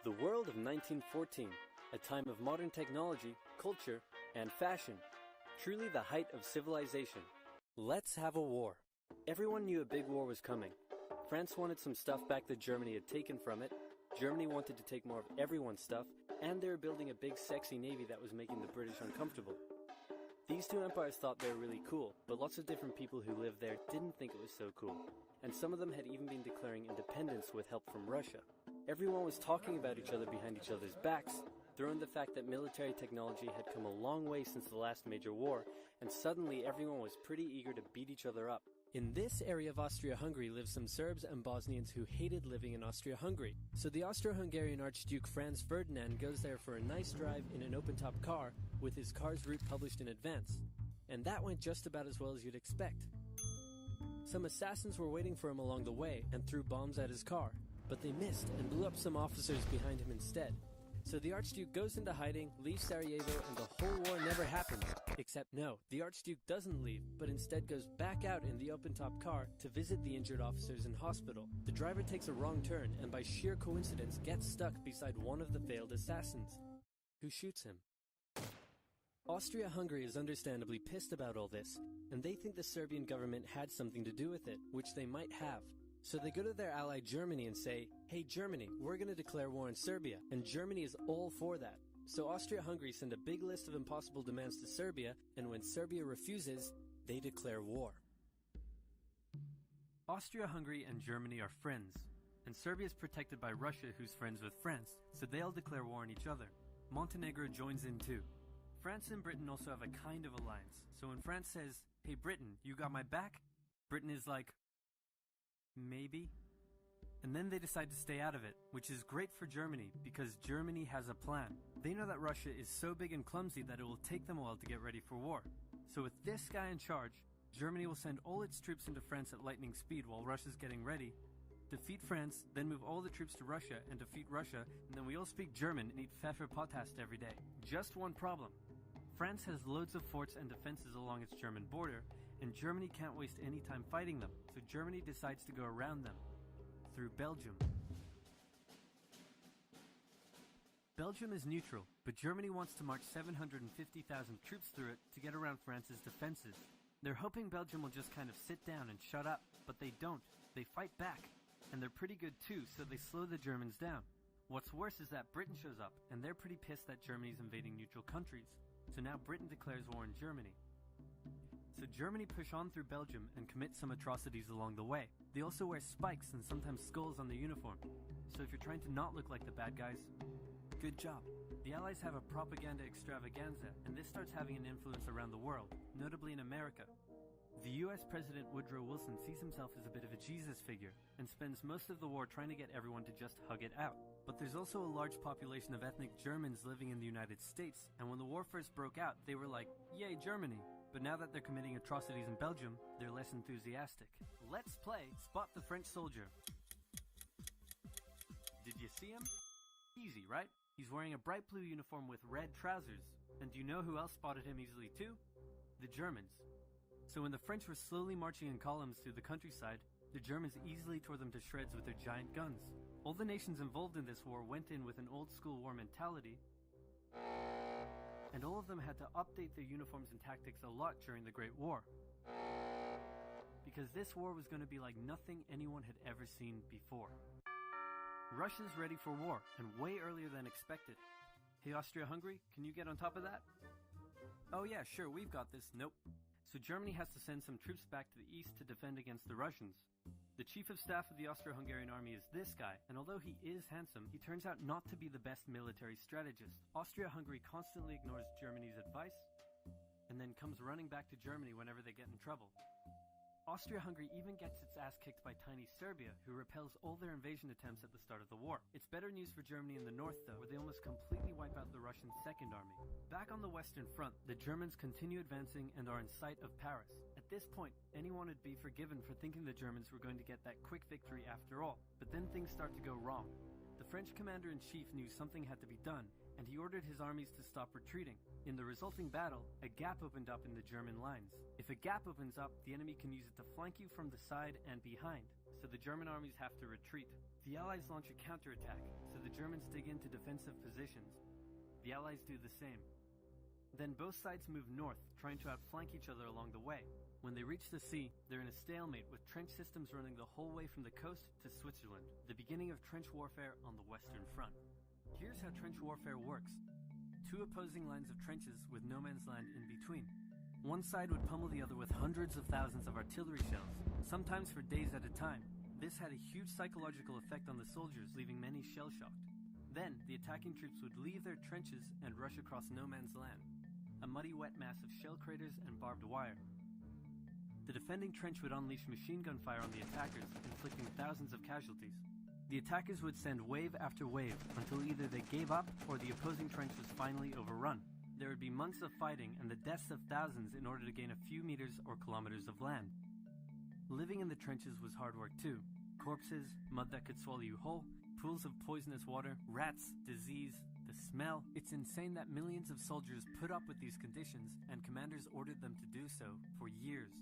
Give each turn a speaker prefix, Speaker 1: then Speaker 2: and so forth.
Speaker 1: The world of 1914, a time of modern technology, culture, and fashion. Truly the height of civilization. Let's have a war. Everyone knew a big war was coming. France wanted some stuff back that Germany had taken from it. Germany wanted to take more of everyone's stuff, and they were building a big sexy navy that was making the British uncomfortable. These two empires thought they were really cool, but lots of different people who lived there didn't think it was so cool. And some of them had even been declaring independence with help from Russia. Everyone was talking about each other behind each other's backs. Throw in the fact that military technology had come a long way since the last major war, and suddenly everyone was pretty eager to beat each other up. In this area of Austria-Hungary lived some Serbs and Bosnians who hated living in Austria-Hungary. So the Austro-Hungarian Archduke Franz Ferdinand goes there for a nice drive in an open-top car with his car's route published in advance. And that went just about as well as you'd expect. Some assassins were waiting for him along the way and threw bombs at his car, but they missed and blew up some officers behind him instead. So the Archduke goes into hiding, leaves Sarajevo, and the whole war never happens. Except no, the Archduke doesn't leave, but instead goes back out in the open-top car to visit the injured officers in hospital. The driver takes a wrong turn and by sheer coincidence gets stuck beside one of the failed assassins, who shoots him. Austria-Hungary is understandably pissed about all this, and they think the Serbian government had something to do with it, which they might have. So they go to their ally Germany and say, "Hey Germany, we're going to declare war on Serbia," and Germany is all for that. So Austria-Hungary send a big list of impossible demands to Serbia, and when Serbia refuses, they declare war. Austria-Hungary and Germany are friends, and Serbia is protected by Russia, who's friends with France, so they all declare war on each other. Montenegro joins in too. France and Britain also have a kind of alliance, so when France says, "Hey Britain, you got my back?" Britain is like, maybe. And then they decide to stay out of it, which is great for Germany because Germany has a plan. They know that Russia is so big and clumsy that it will take them a while to get ready for war. So with this guy in charge, Germany will send all its troops into France at lightning speed while Russia's getting ready, defeat France, then move all the troops to Russia and defeat Russia, and then we all speak German and eat Pfefferpottast every day. Just one problem. France has loads of forts and defenses along its German border, and Germany can't waste any time fighting them, so Germany decides to go around them, through Belgium. Belgium is neutral, but Germany wants to march 750,000 troops through it to get around France's defenses. They're hoping Belgium will just kind of sit down and shut up, but they don't. They fight back, and they're pretty good too, so they slow the Germans down. What's worse is that Britain shows up, and they're pretty pissed that Germany's invading neutral countries. So now Britain declares war on Germany. So Germany push on through Belgium and commit some atrocities along the way. They also wear spikes and sometimes skulls on their uniform. So if you're trying to not look like the bad guys, good job. The Allies have a propaganda extravaganza, and this starts having an influence around the world, notably in America. The US President Woodrow Wilson sees himself as a bit of a Jesus figure and spends most of the war trying to get everyone to just hug it out. But there's also a large population of ethnic Germans living in the United States, and when the war first broke out, they were like, "Yay, Germany!" But now that they're committing atrocities in Belgium, they're less enthusiastic. Let's play Spot the French Soldier. Did you see him? Easy, right? He's wearing a bright blue uniform with red trousers. And do you know who else spotted him easily too? The Germans. So when the French were slowly marching in columns through the countryside, the Germans easily tore them to shreds with their giant guns. All the nations involved in this war went in with an old-school war mentality, and all of them had to update their uniforms and tactics a lot during the Great War. Because this war was going to be like nothing anyone had ever seen before. Russia's ready for war, and way earlier than expected. Hey Austria-Hungary, can you get on top of that? Oh yeah, sure, we've got this. Nope. So Germany has to send some troops back to the east to defend against the Russians. The chief of staff of the Austro-Hungarian army is this guy, and although he is handsome, he turns out not to be the best military strategist. Austria-Hungary constantly ignores Germany's advice, and then comes running back to Germany whenever they get in trouble. Austria-Hungary even gets its ass kicked by tiny Serbia, who repels all their invasion attempts at the start of the war. It's better news for Germany in the north though, where they almost completely wipe out the Russian Second Army. Back on the Western Front, the Germans continue advancing and are in sight of Paris. At this point, anyone would be forgiven for thinking the Germans were going to get that quick victory after all, but then things start to go wrong. The French commander-in-chief knew something had to be done, and he ordered his armies to stop retreating. In the resulting battle, a gap opened up in the German lines. If a gap opens up, the enemy can use it to flank you from the side and behind. so the German armies have to retreat. The Allies launch a counterattack, so the Germans dig into defensive positions. The Allies do the same. Then both sides move north, trying to outflank each other along the way. When they reach the sea, they're in a stalemate with trench systems running the whole way from the coast to Switzerland, the beginning of trench warfare on the Western Front. Here's how trench warfare works. Two opposing lines of trenches with no man's land in between. One side would pummel the other with hundreds of thousands of artillery shells, sometimes for days at a time. This had a huge psychological effect on the soldiers, leaving many shell-shocked. Then, the attacking troops would leave their trenches and rush across no man's land, a muddy wet mass of shell craters and barbed wire. The defending trench would unleash machine gun fire on the attackers, inflicting thousands of casualties. The attackers would send wave after wave until either they gave up or the opposing trench was finally overrun. There would be months of fighting and the deaths of thousands in order to gain a few meters or kilometers of land. Living in the trenches was hard work too. Corpses, mud that could swallow you whole, pools of poisonous water, rats, disease, the smell. It's insane that millions of soldiers put up with these conditions and commanders ordered them to do so for years.